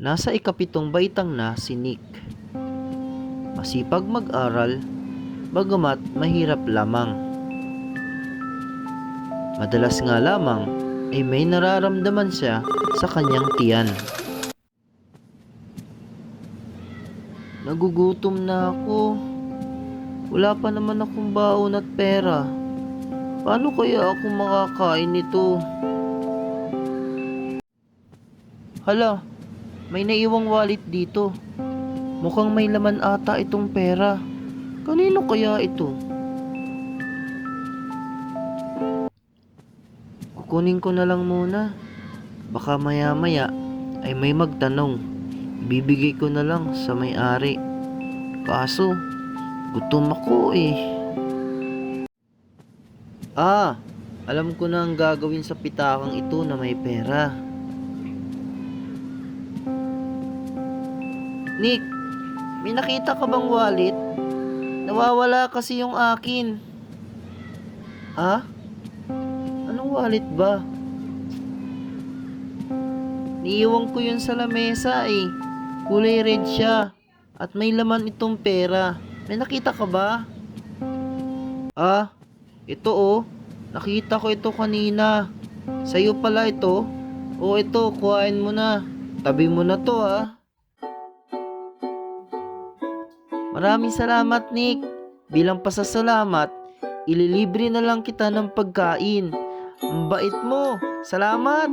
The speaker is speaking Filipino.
Nasa ikapitong baitang na si Nick. Masipag mag-aral, bagamat mahirap lamang. Madalas nga lamang ay may nararamdaman siya sa kanyang tiyan. Nagugutom na ako. Wala pa naman akong baon at pera. Paano kaya ako makakain nito? Hala, may naiwang wallet dito. Mukhang may laman ata itong pera. Kanino kaya ito? Kukunin ko na lang muna. Baka maya-maya ay may magtanong. Bibigay ko na lang sa may-ari. Kaso, gutom ako eh. Alam ko na ang gagawin sa pitakang ito na may pera. Nick, may nakita ka bang wallet? Nawawala kasi yung akin. Anong wallet ba? Niiwan ko yun sa lamesa eh. Kulay red siya. At may laman itong pera. May nakita ka ba? Ito oh. Nakita ko ito kanina. Sa'yo pala ito. O ito, kuhain mo na. Tabi mo na to ah. Maraming salamat Nick. Bilang pasasalamat, ililibre na lang kita ng pagkain. Ang bait mo. Salamat.